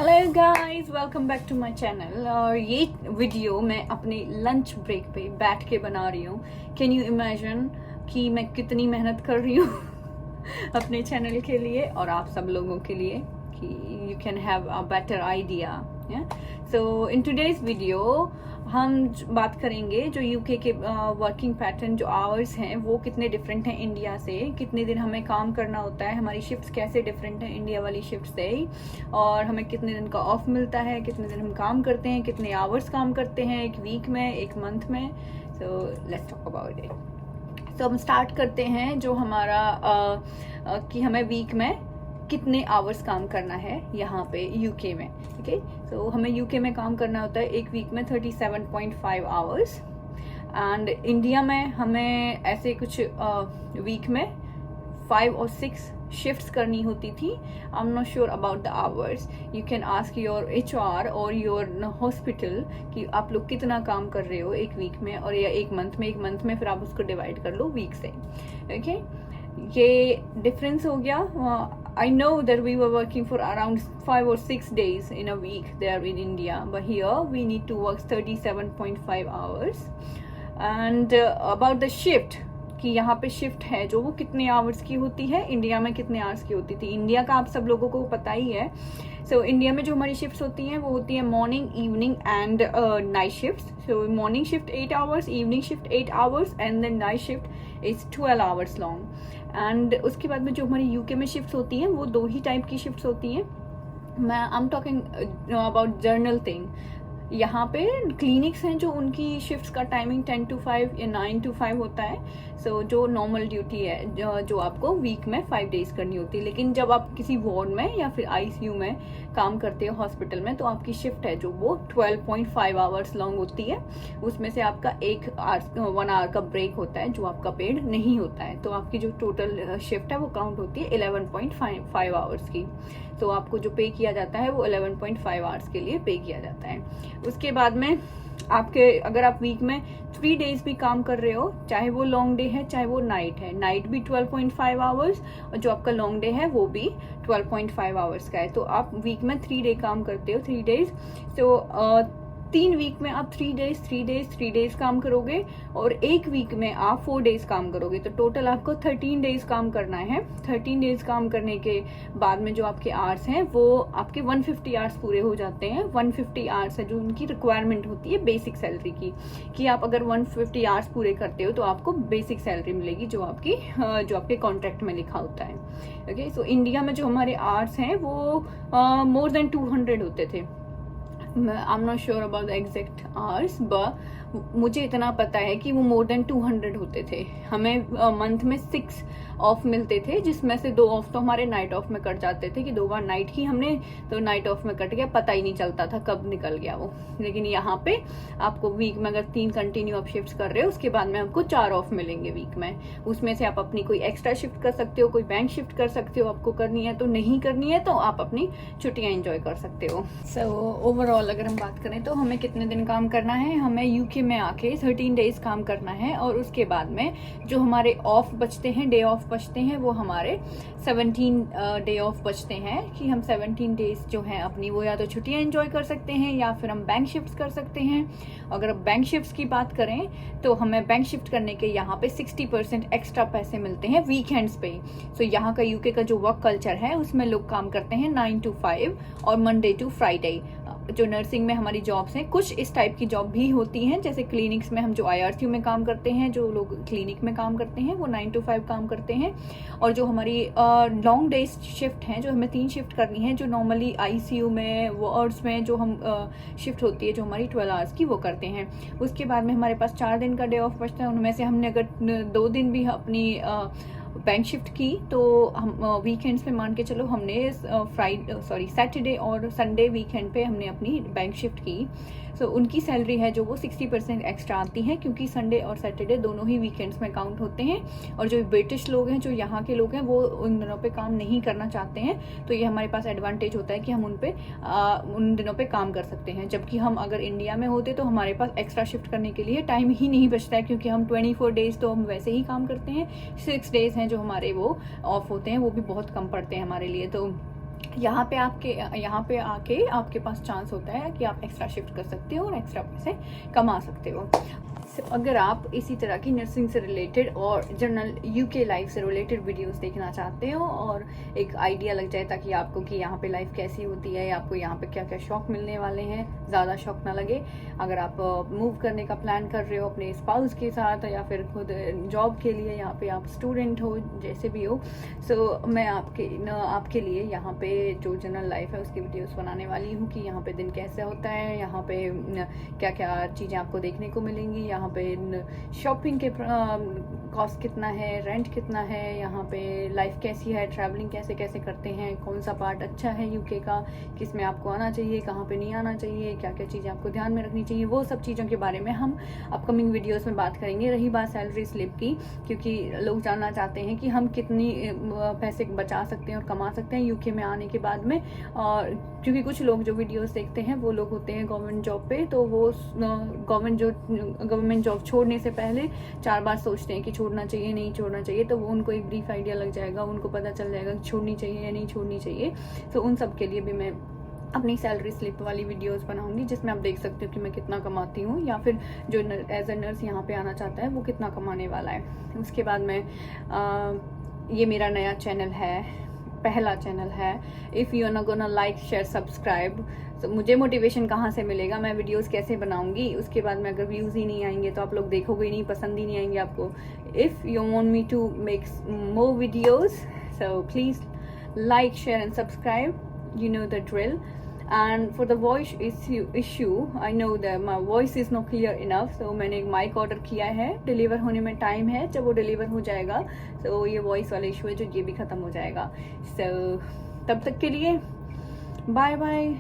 Hello guys, welcome back to my channel. और ये video मैं अपने लंच ब्रेक पे बैठ के बना रही हूँ। कैन यू इमेजिन कि मैं कितनी मेहनत कर रही हूँ अपने चैनल के लिए और आप सब लोगों के लिए, कि you can have a better idea. So in today's video हम बात करेंगे जो यूके के वर्किंग पैटर्न, जो आवर्स हैं वो कितने डिफरेंट हैं इंडिया से, कितने दिन हमें काम करना होता है, हमारी शिफ्ट्स कैसे डिफरेंट हैं इंडिया वाली शिफ्ट से, और हमें कितने दिन का ऑफ मिलता है, कितने दिन हम काम करते हैं, कितने आवर्स काम करते हैं एक वीक में, एक मंथ में। So let's talk about it. तो हम स्टार्ट करते हैं जो हमारा कि हमें वीक में कितने आवर्स काम करना है यहाँ पे यूके में। ठीक है, तो हमें यूके में काम करना होता है एक वीक में 37.5 आवर्स, एंड इंडिया में हमें ऐसे कुछ वीक में 5 और 6 शिफ्ट्स करनी होती थी। I am not sure about the hours, you can ask your HR और योर हॉस्पिटल कि आप लोग कितना काम कर रहे हो एक वीक में और या एक मंथ में फिर आप उसको डिवाइड कर लो वीक से। ओके, ये डिफरेंस हो गया। I know that we were working for around 5 or 6 days in a week there in India, but here we need to work 37.5 hours. And about the shift, कि यहाँ पे shift है जो वो कितने आवर्स की होती है, इंडिया में कितने आवर्स की होती थी। इंडिया का आप सब लोगों को पता ही है। सो इंडिया में जो हमारी शिफ्ट्स होती हैं वो होती है morning, evening and night shifts. So morning shift 8 hours, evening shift 8 hours and then night shift is 12 hours long. एंड उसके बाद में जो हमारी यूके में शिफ्ट्स होती हैं वो 2 ही टाइप की शिफ्ट्स होती हैं। I am talking about journal thing. यहाँ पे क्लिनिक्स हैं जो उनकी शिफ्ट्स का टाइमिंग 10 to 5 या 9 to 5 होता है। सो जो नॉर्मल ड्यूटी है जो आपको वीक में 5 डेज करनी होती है। लेकिन जब आप किसी वार्ड में या फिर ICU में काम करते हो हॉस्पिटल में, तो आपकी शिफ्ट है जो वो 12.5 आवर्स लॉन्ग होती है। उसमें से आपका 1 आवर का ब्रेक होता है जो आपका पेड नहीं होता है। तो आपकी जो टोटल शिफ्ट है वो काउंट होती है 11.5 आवर्स की। तो आपको जो पे किया जाता है वो 11.5 आवर्स के लिए पे किया जाता है। उसके बाद में आपके अगर आप वीक में 3 डेज भी काम कर रहे हो, चाहे वो लॉन्ग डे है चाहे वो नाइट है, नाइट भी 12.5 आवर्स और जो आपका लॉन्ग डे है वो भी 12.5 आवर्स का है। तो आप वीक में 3 डे काम करते हो, 3 डेज। तो 3 वीक में आप 3 डेज काम करोगे और एक वीक में आप 4 डेज काम करोगे। तो टोटल आपको 13 डेज काम करना है। 13 डेज काम करने के बाद में जो आपके आवर्स हैं वो आपके 150 आवर्स पूरे हो जाते हैं। 150 आवर्स है जो उनकी रिक्वायरमेंट होती है बेसिक सैलरी की, कि आप अगर 150 आवर्स पूरे करते हो तो आपको बेसिक सैलरी मिलेगी जो आपके कॉन्ट्रैक्ट में लिखा होता है। ओके, सो इंडिया में जो हमारे आवर्स हैं वो मोर देन 200 होते थे। I am not sure about the exact hours, but मुझे इतना पता है कि वो मोर देन 200 होते थे। हमें मंथ में 6 ऑफ मिलते थे, जिसमें से 2 ऑफ तो हमारे नाइट ऑफ में कट जाते थे कि 2 बार नाइट ही हमने, तो नाइट ऑफ में कट गया, पता ही नहीं चलता था कब निकल गया वो। लेकिन यहाँ पे आपको वीक में अगर 3 कंटिन्यू आप शिफ्ट कर रहे हो, उसके बाद में आपको 4 ऑफ मिलेंगे वीक में। उसमें से आप अपनी कोई एक्स्ट्रा शिफ्ट कर सकते हो, कोई बैंक शिफ्ट कर सकते हो, आपको करनी है तो, नहीं करनी है तो आप अपनी छुट्टियां एंजॉय कर सकते हो। सो ओवरऑल अगर हम बात करें तो हमें कितने दिन काम करना है, हमें यूके में आके 13 डेज काम करना है। और उसके बाद में जो हमारे ऑफ बचते हैं, डे ऑफ बचते हैं, वो हमारे 17 डे ऑफ बचते हैं, कि हम 17 डेज जो हैं अपनी वो या तो छुट्टियां एंजॉय कर सकते हैं या फिर हम बैंक शिफ्ट कर सकते हैं। अगर अब बैंक शिफ्ट की बात करें तो हमें बैंक शिफ्ट करने के यहाँ पे 60% एक्स्ट्रा पैसे मिलते हैं वीकेंड्स पे। सो यहाँ का यूके का जो वर्क कल्चर है उसमें लोग काम करते हैं 9 to 5 और मंडे टू फ्राइडे। जो नर्सिंग में हमारी जॉब्स हैं, कुछ इस टाइप की जॉब भी होती हैं, जैसे क्लिनिक्स में हम जो IRCU में काम करते हैं, जो लोग क्लिनिक में काम करते हैं वो 9 to 5 काम करते हैं। और जो हमारी लॉन्ग डे शिफ्ट हैं, जो हमें 3 शिफ्ट करनी है, जो नॉर्मली ICU में, वार्ड्स में जो हम शिफ्ट होती है जो हमारी 12 आवर्स की, वो करते हैं। उसके बाद में हमारे पास 4 दिन का डे ऑफ बचता है। उनमें से हमने अगर 2 दिन भी अपनी बैंक शिफ्ट की तो हम वीकेंड्स में मान के चलो हमने सैटरडे और संडे वीकेंड पे हमने अपनी बैंक शिफ्ट की। सो उनकी सैलरी है जो वो 60% एक्स्ट्रा आती है, क्योंकि संडे और सैटरडे दोनों ही वीकेंड्स में काउंट होते हैं। और जो ब्रिटिश लोग हैं, जो यहाँ के लोग हैं, वो उन दिनों पे काम नहीं करना चाहते हैं, तो ये हमारे पास एडवांटेज होता है कि हम उन दिनों पे काम कर सकते हैं। जबकि हम अगर इंडिया में होते तो हमारे पास एक्स्ट्रा शिफ्ट करने के लिए टाइम ही नहीं बचता है, क्योंकि हम 24 डेज तो हम वैसे ही काम करते हैं। 6 डेज हैं जो हमारे वो ऑफ होते हैं, वो भी बहुत कम पड़ते हैं हमारे लिए। तो यहाँ पे आके आपके पास चांस होता है कि आप एक्स्ट्रा शिफ्ट कर सकते हो और एक्स्ट्रा पैसे कमा सकते हो। अगर आप इसी तरह की नर्सिंग से रिलेटेड और जनरल यूके लाइफ से रिलेटेड वीडियोस देखना चाहते हो और एक आइडिया लग जाए ताकि आपको कि यहाँ पे लाइफ कैसी होती है, आपको यहाँ पे क्या क्या शौक मिलने वाले हैं, ज़्यादा शौक ना लगे, अगर आप मूव करने का प्लान कर रहे हो अपने स्पाउस के साथ या फिर खुद जॉब के लिए, यहाँ पे आप स्टूडेंट हो, जैसे भी हो, सो मैं आपके लिए यहाँ पे जो जनरल लाइफ है उसकी वीडियोस बनाने वाली हूँ कि यहाँ पे दिन कैसे होता है, यहाँ पे क्या क्या चीज़ें आपको देखने को मिलेंगी, यहाँ पे शॉपिंग के कॉस्ट कितना है, रेंट कितना है, यहाँ पे लाइफ कैसी है, ट्रैवलिंग कैसे कैसे करते हैं, कौन सा पार्ट अच्छा है यूके का, किस में आपको आना चाहिए, कहाँ पे नहीं आना चाहिए, क्या क्या चीज़ें आपको ध्यान में रखनी चाहिए, वो सब चीज़ों के बारे में हम अपकमिंग वीडियोस में बात करेंगे। रही बात सैलरी स्लिप की, क्योंकि लोग जानना चाहते हैं कि हम कितनी पैसे बचा सकते हैं और कमा सकते हैं यूके में आने के बाद में, और क्योंकि कुछ लोग जो वीडियोस देखते हैं वो लोग होते हैं गवर्नमेंट जॉब पे, तो वो गवर्नमेंट जॉब छोड़ने से पहले 4 बार सोचते हैं कि छोड़ना चाहिए नहीं छोड़ना चाहिए, तो वो उनको एक ब्रीफ आइडिया लग जाएगा, उनको पता चल जाएगा कि छोड़नी चाहिए या नहीं छोड़नी चाहिए। तो उन सब के लिए भी मैं अपनी सैलरी स्लिप वाली वीडियोस बनाऊंगी जिसमें आप देख सकते हो कि मैं कितना कमाती हूँ, या फिर जो एज अ नर्स यहाँ पे आना चाहता है वो कितना कमाने वाला है। उसके बाद में ये मेरा नया चैनल है, पहला चैनल है। If you are not gonna like share subscribe, तो मुझे मोटिवेशन कहाँ से मिलेगा, मैं वीडियोस कैसे बनाऊंगी। उसके बाद में अगर व्यूज़ ही नहीं आएंगे तो आप लोग देखोगे ही नहीं, पसंद ही नहीं आएंगे आपको। If you want me to make more videos, so please like share and subscribe, you know the drill. And for the voice issue I know that my voice is not clear enough, so मैंने एक mic order किया है, deliver होने में time है, जब वो deliver हो जाएगा तो ये वॉइस वाला इशू है जो ये भी ख़त्म हो जाएगा। सो तब तक के लिए बाय बाय।